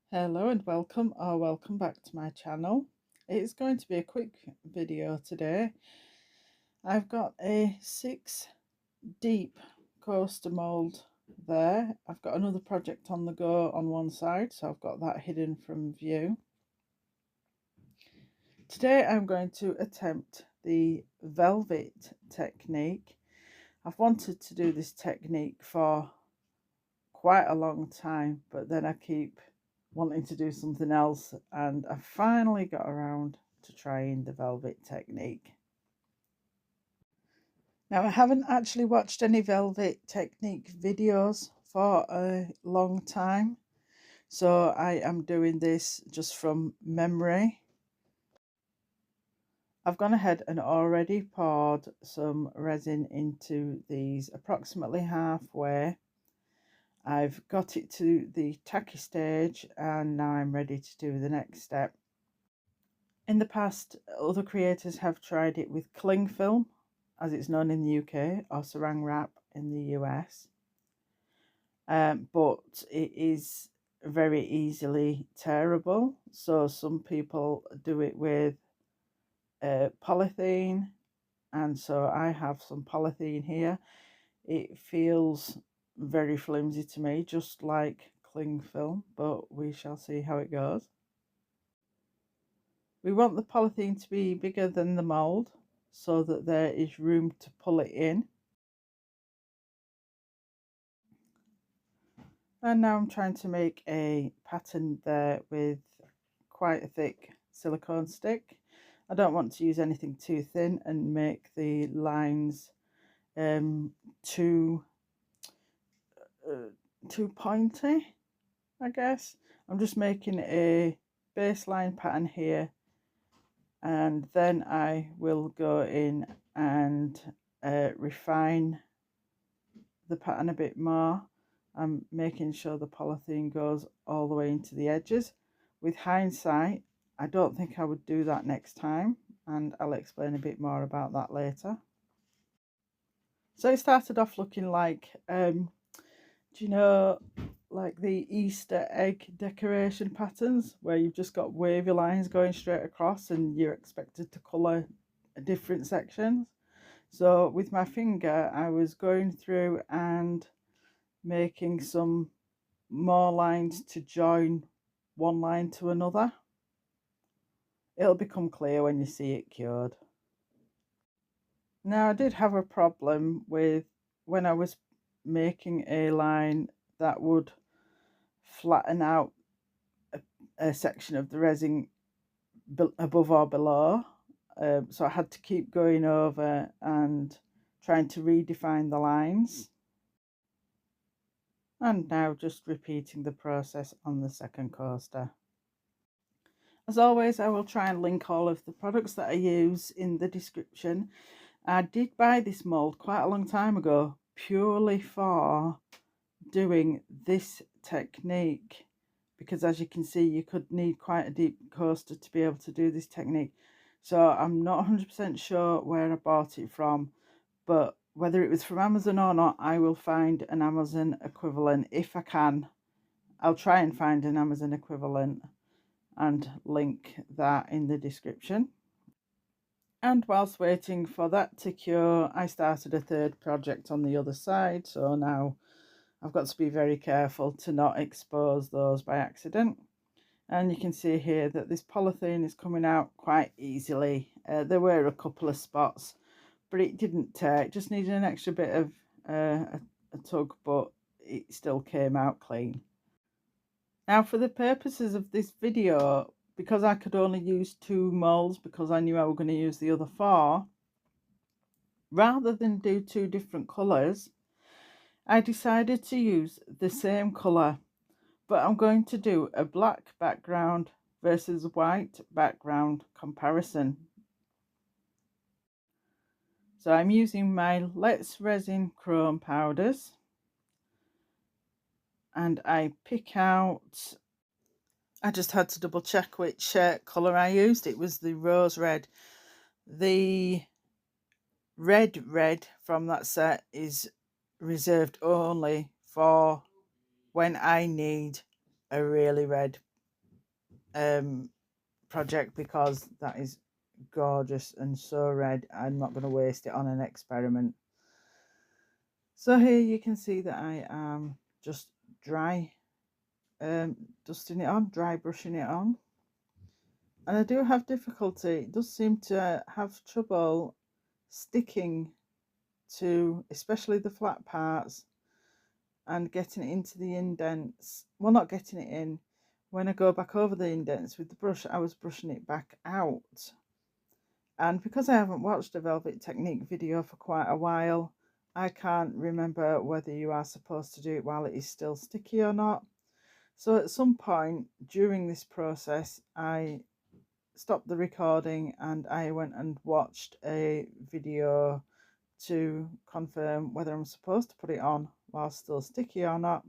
Hello and welcome back to my channel. It's going to be a quick video today. I've got a 6 deep coaster mould there. I've got another project on the go on one side, so I've got that hidden from view. Today I'm going to attempt the velvet technique. I've wanted to do this technique for quite a long time, but then I keep wanting to do something else, and I finally got around to trying the velvet technique. Now, I haven't actually watched any velvet technique videos for a long time, so I am doing this just from memory. I've gone ahead and already poured some resin into these approximately halfway. I've got it to the tacky stage, and now I'm ready to do the next step. In the past, other creators have tried it with cling film, as it's known in the UK, or saran wrap in the US, but it is very easily tearable, so some people do it with polythene, and so I have some polythene here. It feels very flimsy to me, just like cling film, but we shall see how it goes. We want the polythene to be bigger than the mould so that there is room to pull it in. And now I'm trying to make a pattern there with quite a thick silicone stick. I don't want to use anything too thin and make the lines too pointy, I guess. I'm just making a baseline pattern here, and then I will go in and refine the pattern a bit more. I'm making sure the polythene goes all the way into the edges. With hindsight, I don't think I would do that next time, and I'll explain a bit more about that later. So it started off looking like, do you know, like the Easter egg decoration patterns where you've just got wavy lines going straight across and you're expected to colour different sections. So with my finger, I was going through and making some more lines to join one line to another. It'll become clear when you see it cured. Now, I did have a problem with when I was making a line that would flatten out a section of the resin above or below. So I had to keep going over and trying to redefine the lines. And now just repeating the process on the second coaster. As always, I will try and link all of the products that I use in the description. I did buy this mould quite a long time ago, purely for doing this technique, because as you can see, you could need quite a deep coaster to be able to do this technique. So I'm not 100% sure where I bought it from, but whether it was from Amazon or not, I will find an Amazon equivalent if I can. I'll try and find an Amazon equivalent and link that in the description. And whilst waiting for that to cure, I started a third project on the other side, so now I've got to be very careful to not expose those by accident. And you can see here that this polythene is coming out quite easily. There were a couple of spots, but it didn't tear. It just needed an extra bit of a tug, but it still came out clean. Now, for the purposes of this video, because I could only use 2 moulds because I knew I was going to use the other 4, rather than do 2 different colours, I decided to use the same colour, but I'm going to do a black background versus white background comparison. So I'm using my Let's Resin Chrome powders, and I pick out, I just had to double check which colour I used. It was the rose red. The red from that set is reserved only for when I need a really red project, because that is gorgeous and so red. I'm not going to waste it on an experiment. So here you can see that I am just dry dusting it on, dry brushing it on. And I do have difficulty, it does seem to have trouble sticking to especially the flat parts and getting it into the indents. Well, not getting it in. When I go back over the indents with the brush, I was brushing it back out. And because I haven't watched a Velvet Technique video for quite a while, I can't remember whether you are supposed to do it while it is still sticky or not. So at some point during this process, I stopped the recording and I went and watched a video to confirm whether I'm supposed to put it on while still sticky or not.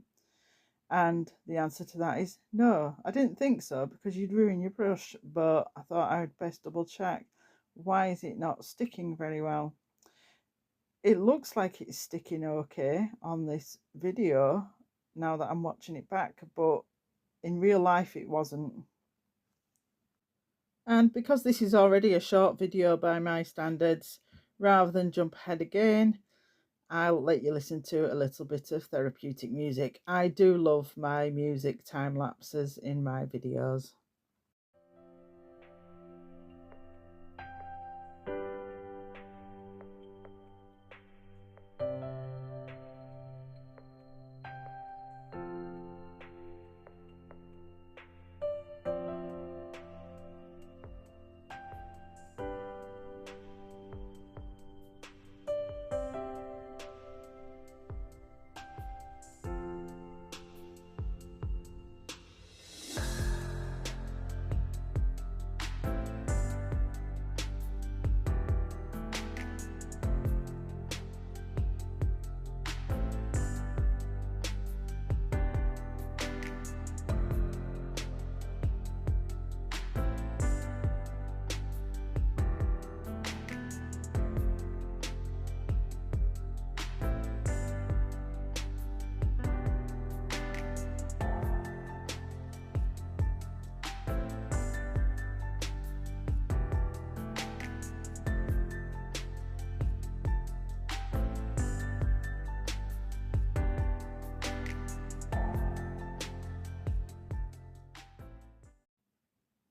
And the answer to that is no. I didn't think so, because you'd ruin your brush, but I thought I would best double check. Why is it not sticking very well? It looks like it's sticking okay on this video now that I'm watching it back, but in real life it wasn't. And because this is already a short video by my standards, rather than jump ahead again, I'll let you listen to a little bit of therapeutic music. I do love my music time lapses in my videos.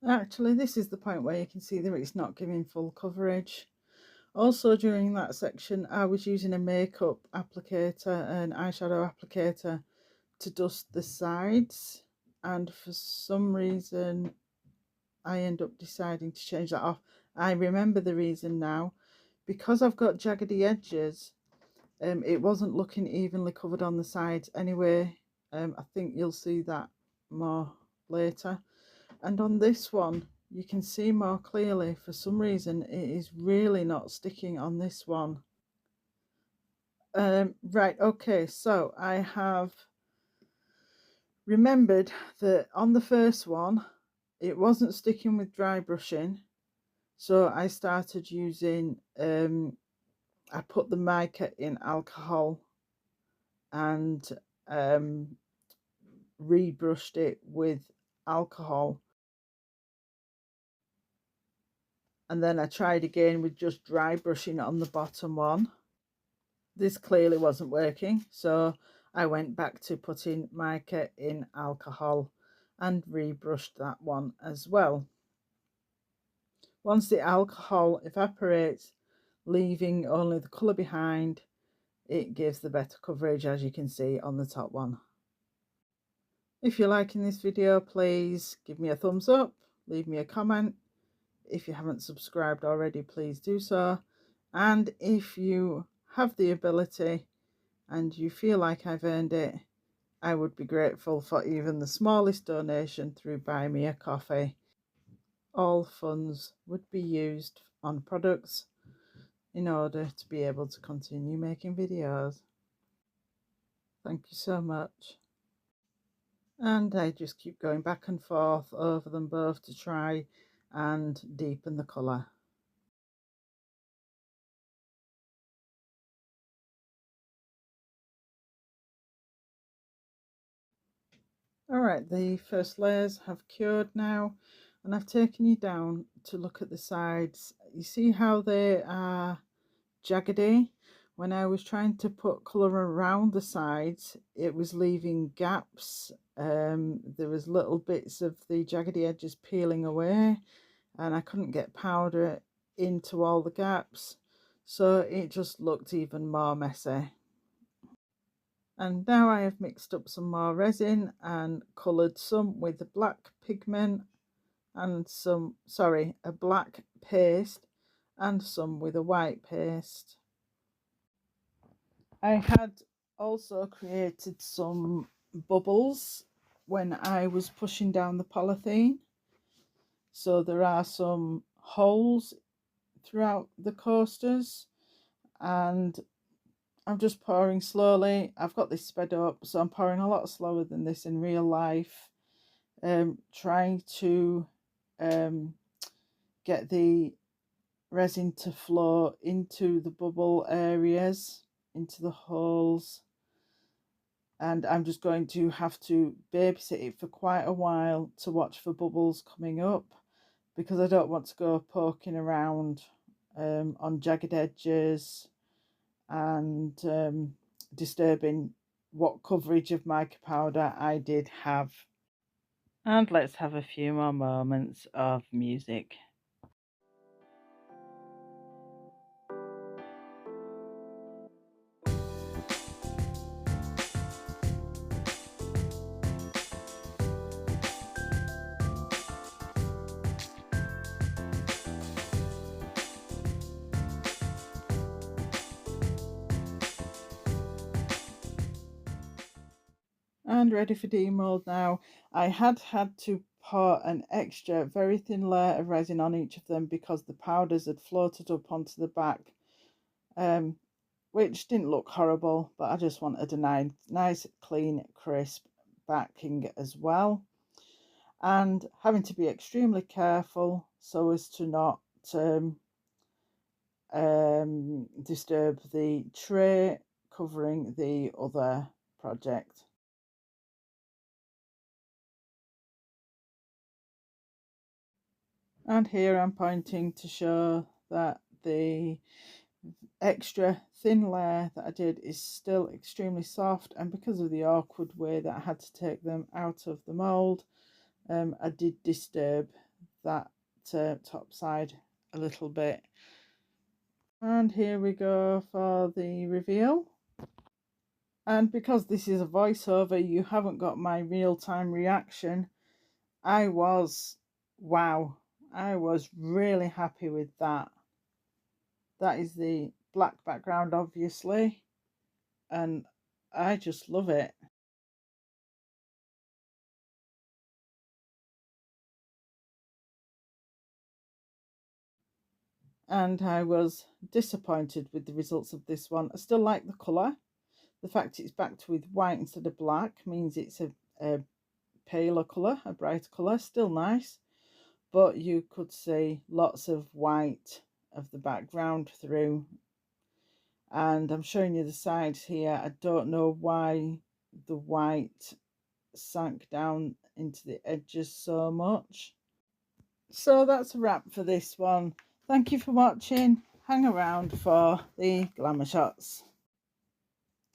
Actually, this is the point where you can see that it's not giving full coverage. Also, during that section, I was using a makeup applicator, an eyeshadow applicator, to dust the sides, and for some reason I end up deciding to change that off. I remember the reason now. Because I've got jaggedy edges, it wasn't looking evenly covered on the sides anyway. I think you'll see that more later. And on this one, you can see more clearly, for some reason it is really not sticking on this one. Right, okay, so I have remembered that on the first one it wasn't sticking with dry brushing, so I started using I put the mica in alcohol and rebrushed it with alcohol, and then I tried again with just dry brushing on the bottom one. This clearly wasn't working, so I went back to putting mica in alcohol and rebrushed that one as well. Once the alcohol evaporates, leaving only the colour behind, it gives the better coverage, as you can see on the top one. If you're liking this video, please give me a thumbs up, leave me a comment. If you haven't subscribed already, please do so. And if you have the ability and you feel like I've earned it, I would be grateful for even the smallest donation through Buy Me a Coffee. All funds would be used on products in order to be able to continue making videos. Thank you so much. And I just keep going back and forth over them both to try and deepen the colour. Alright, the first layers have cured now, and I've taken you down to look at the sides. You see how they are jaggedy? When I was trying to put colour around the sides, it was leaving gaps. There was little bits of the jaggedy edges peeling away, and I couldn't get powder into all the gaps, so it just looked even more messy. And now I have mixed up some more resin and coloured some with the black pigment and a black paste and some with a white paste. I had also created some bubbles when I was pushing down the polythene. So there are some holes throughout the coasters, and I'm just pouring slowly. I've got this sped up, so I'm pouring a lot slower than this in real life, trying to get the resin to flow into the bubble areas, into the holes. And I'm just going to have to babysit it for quite a while to watch for bubbles coming up, because I don't want to go poking around on jagged edges and disturbing what coverage of mica powder I did have. And let's have a few more moments of music. And ready for demold now. I had to pour an extra very thin layer of resin on each of them because the powders had floated up onto the back, which didn't look horrible, but I just wanted a nice clean crisp backing as well, and having to be extremely careful so as to not disturb the tray covering the other project. And here I'm pointing to show that the extra thin layer that I did is still extremely soft, and because of the awkward way that I had to take them out of the mould, I did disturb that top side a little bit. And here we go for the reveal. And because this is a voiceover, you haven't got my real-time reaction. Wow, I was really happy with that. That is the black background, obviously, and I just love it. And I was disappointed with the results of this one. I still like the colour. The fact it's backed with white instead of black means it's a paler colour, a brighter colour, still nice. But you could see lots of white of the background through. And I'm showing you the sides here. I don't know why the white sank down into the edges so much. So that's a wrap for this one. Thank you for watching. Hang around for the glamour shots.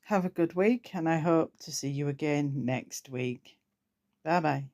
Have a good week, and I hope to see you again next week. Bye bye.